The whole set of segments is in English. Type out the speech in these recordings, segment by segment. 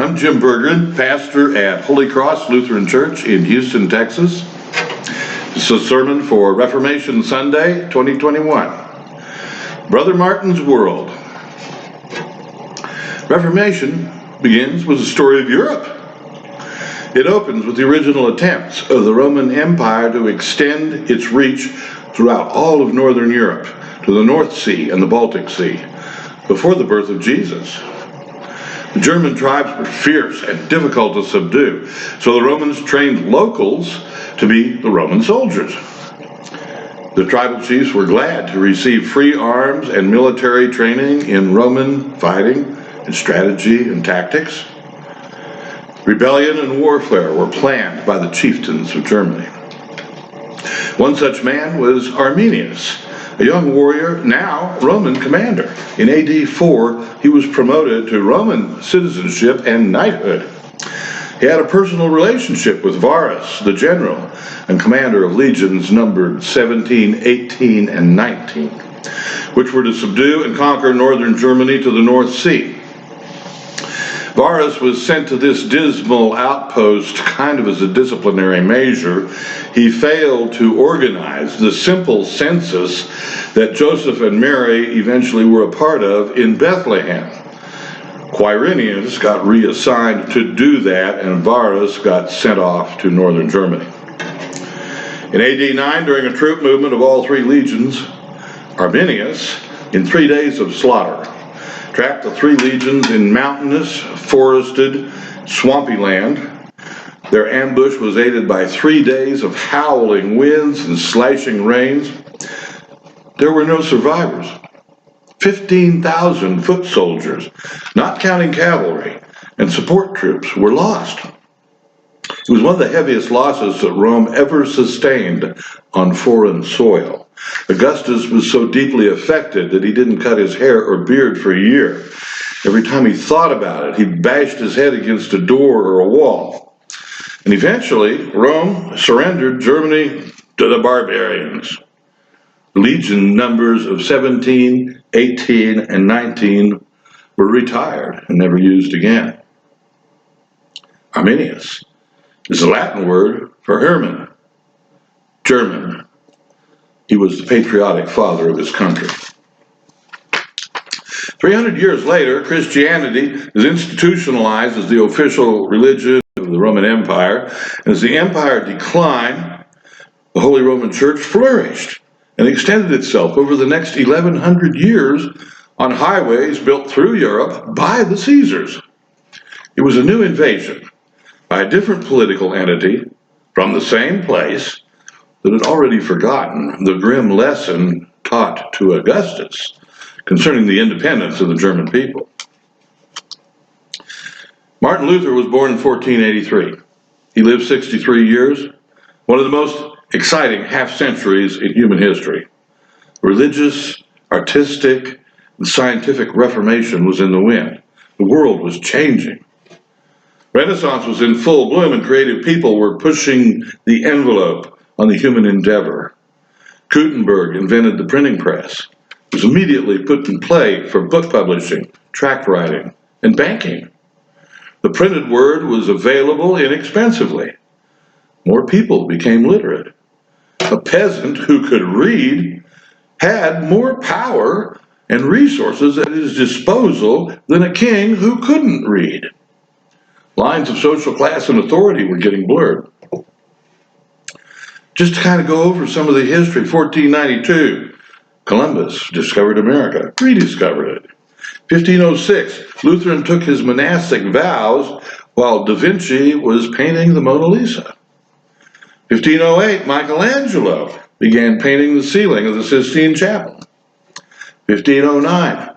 I'm Jim Berggren, pastor at Holy Cross Lutheran Church in Houston, Texas. This is a sermon for Reformation Sunday 2021. Brother Martin's World. Reformation begins with the story of Europe. It opens with the original attempts of the Roman Empire to extend its reach throughout all of Northern Europe to the North Sea and the Baltic Sea before the birth of Jesus. The German tribes were fierce and difficult to subdue, so the Romans trained locals to be the Roman soldiers. The tribal chiefs were glad to receive free arms and military training in Roman fighting and strategy and tactics. Rebellion and warfare were planned by the chieftains of Germany. One such man was Arminius, a young warrior, now Roman commander. In AD 4, he was promoted to Roman citizenship and knighthood. He had a personal relationship with Varus, the general and commander of legions numbered 17, 18, and 19, which were to subdue and conquer northern Germany to the North Sea. Varus was sent to this dismal outpost kind of as a disciplinary measure. He failed to organize the simple census that Joseph and Mary eventually were a part of in Bethlehem. Quirinius got reassigned to do that, and Varus got sent off to northern Germany. In AD 9, during a troop movement of all three legions, Arminius, in 3 days of slaughter, trapped the three legions in mountainous, forested, swampy land. Their ambush was aided by 3 days of howling winds and slashing rains. There were no survivors. 15,000 foot soldiers, not counting cavalry, and support troops were lost. It was one of the heaviest losses that Rome ever sustained on foreign soil. Augustus was so deeply affected that he didn't cut his hair or beard for a year. Every time he thought about it, he bashed his head against a door or a wall. And eventually, Rome surrendered Germany to the barbarians. Legion numbers of 17, 18, and 19 were retired and never used again. Arminius is the Latin word for Hermann, German. He was the patriotic father of his country. 300 years later, Christianity is institutionalized as the official religion of the Roman Empire. As the empire declined, the Holy Roman Church flourished and extended itself over the next 1,100 years on highways built through Europe by the Caesars. It was a new invasion by a different political entity from the same place that had already forgotten the grim lesson taught to Augustus concerning the independence of the German people. Martin Luther was born in 1483. He lived 63 years, one of the most exciting half-centuries in human history. Religious, artistic, and scientific reformation was in the wind. The world was changing. Renaissance was in full bloom, and creative people were pushing the envelope on the human endeavor. Gutenberg invented the printing press. It was immediately put in play for book publishing, tract writing, and banking. The printed word was available inexpensively. More people became literate. A peasant who could read had more power and resources at his disposal than a king who couldn't read. Lines of social class and authority were getting blurred. Just to kind of go over some of the history, 1492, Columbus discovered America, rediscovered it. 1506, Luther took his monastic vows while Da Vinci was painting the Mona Lisa. 1508, Michelangelo began painting the ceiling of the Sistine Chapel. 1509,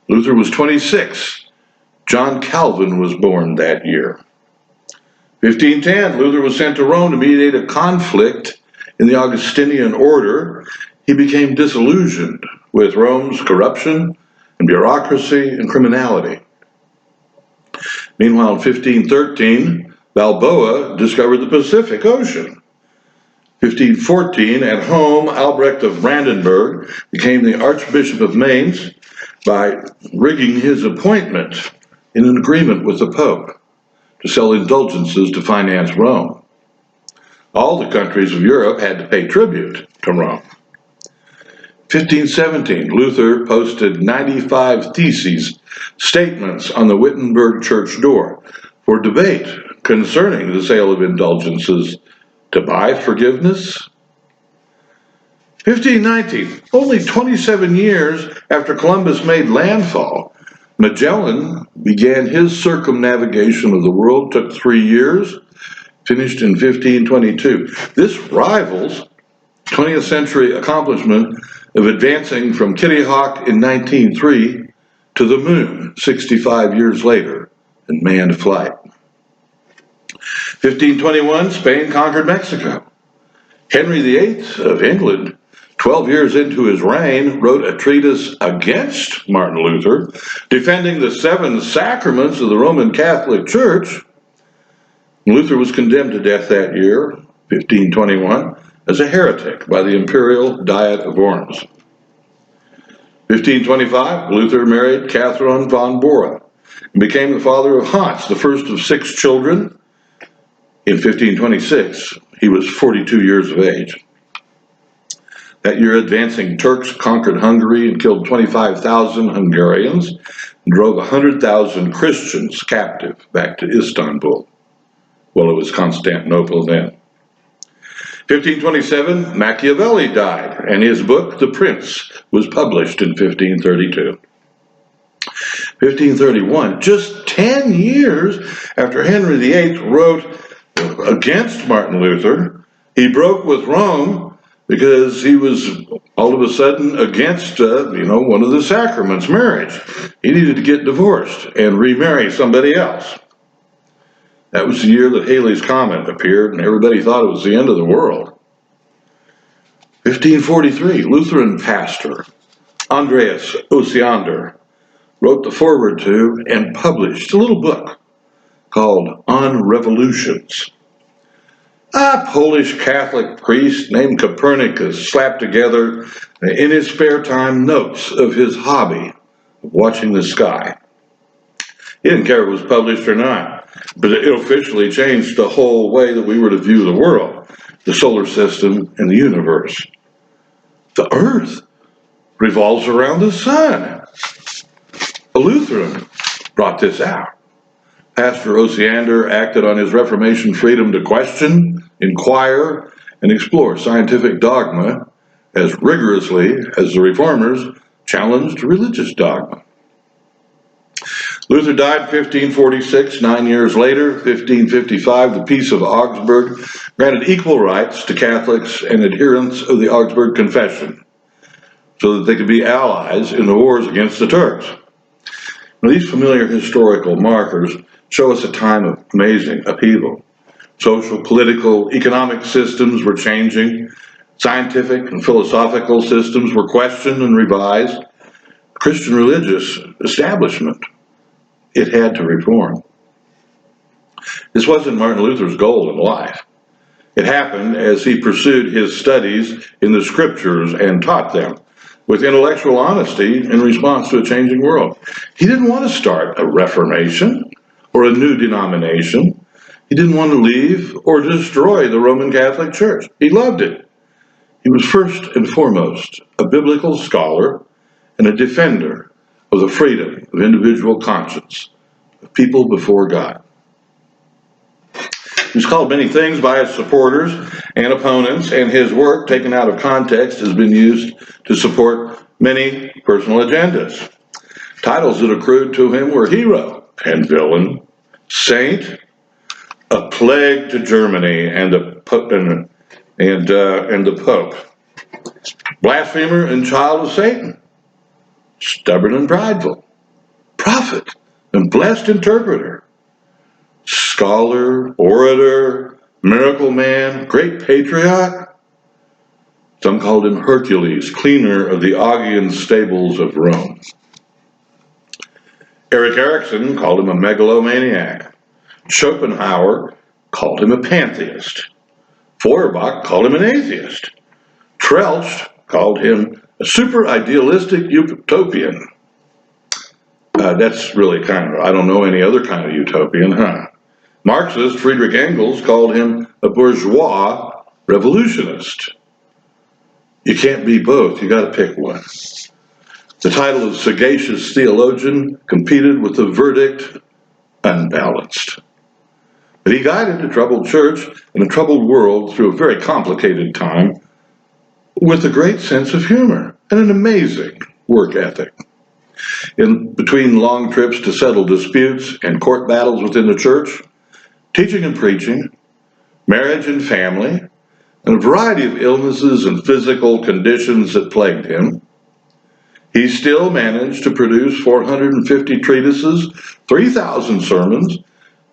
Luther was 26. John Calvin was born that year. 1510, Luther was sent to Rome to mediate a conflict in the Augustinian order. He became disillusioned with Rome's corruption and bureaucracy and criminality. Meanwhile, in 1513, Balboa discovered the Pacific Ocean. 1514, at home, Albrecht of Brandenburg became the Archbishop of Mainz by rigging his appointment in an agreement with the Pope. to sell indulgences to finance Rome. All the countries of Europe had to pay tribute to Rome. 1517, Luther posted 95 theses, statements on the Wittenberg church door for debate concerning the sale of indulgences to buy forgiveness. 1519, only 27 years after Columbus made landfall, Magellan began his circumnavigation of the world, took 3 years, finished in 1522. This rivals 20th century accomplishment of advancing from Kitty Hawk in 1903 to the moon 65 years later in manned flight. 1521, Spain conquered Mexico. Henry VIII of England, 12 years into his reign, wrote a treatise against Martin Luther, defending the 7 sacraments of the Roman Catholic Church. Luther was condemned to death that year, 1521, as a heretic by the Imperial Diet of Worms. 1525, Luther married Catherine von Bora and became the father of Hans, the first of 6 children. In 1526, he was 42 years of age. That year, advancing Turks conquered Hungary and killed 25,000 Hungarians and drove 100,000 Christians captive back to Istanbul. Well, it was Constantinople then. 1527, Machiavelli died, and his book, The Prince, was published in 1532. 1531, just 10 years after Henry VIII wrote against Martin Luther, he broke with Rome because he was all of a sudden against, one of the sacraments, marriage. He needed to get divorced and remarry somebody else. That was the year that Halley's Comet appeared, and everybody thought it was the end of the world. 1543, Lutheran pastor Andreas Osiander wrote the foreword to and published a little book called On Revolutions. A Polish Catholic priest named Copernicus slapped together in his spare time notes of his hobby of watching the sky. He didn't care if it was published or not, but it officially changed the whole way that we were to view the world, the solar system, and the universe. The Earth revolves around the sun. A Lutheran brought this out. Pastor Osiander acted on his Reformation freedom to question, inquire, and explore scientific dogma as rigorously as the Reformers challenged religious dogma. Luther died in 1546. 9 years later, 1555, the Peace of Augsburg granted equal rights to Catholics and adherents of the Augsburg Confession so that they could be allies in the wars against the Turks. Now, these familiar historical markers show us a time of amazing upheaval. Social, political, economic systems were changing. Scientific and philosophical systems were questioned and revised. Christian religious establishment, it had to reform. This wasn't Martin Luther's goal in life. It happened as he pursued his studies in the scriptures and taught them with intellectual honesty in response to a changing world. He didn't want to start a reformation or a new denomination. He didn't want to leave or destroy the Roman Catholic Church. He loved it. He was first and foremost a biblical scholar and a defender of the freedom of individual conscience, of people before God. He was called many things by his supporters and opponents, and his work, taken out of context, has been used to support many personal agendas. Titles that accrued to him were hero and villain, saint, a plague to Germany and the Pope, blasphemer and child of Satan, stubborn and prideful, prophet and blessed interpreter, scholar, orator, miracle man, great patriot. Some called him Hercules, cleaner of the Augean stables of Rome. Erik Erikson called him a megalomaniac. Schopenhauer called him a pantheist. Feuerbach called him an atheist. Trelch called him a super idealistic utopian. That's really kind of, I don't know any other kind of utopian, huh? Marxist Friedrich Engels called him a bourgeois revolutionist. You can't be both, you got to pick one. The title of sagacious theologian competed with the verdict unbalanced. But he guided a troubled church and a troubled world through a very complicated time with a great sense of humor and an amazing work ethic. In between long trips to settle disputes and court battles within the church, teaching and preaching, marriage and family, and a variety of illnesses and physical conditions that plagued him, he still managed to produce 450 treatises, 3,000 sermons,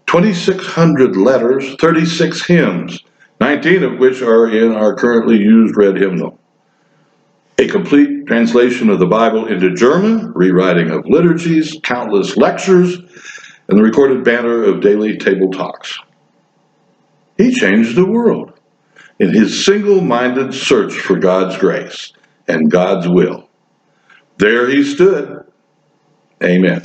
2,600 letters, 36 hymns, 19 of which are in our currently used red hymnal. A complete translation of the Bible into German, rewriting of liturgies, countless lectures, and the recorded banner of daily table talks. He changed the world in his single-minded search for God's grace and God's will. There he stood. Amen.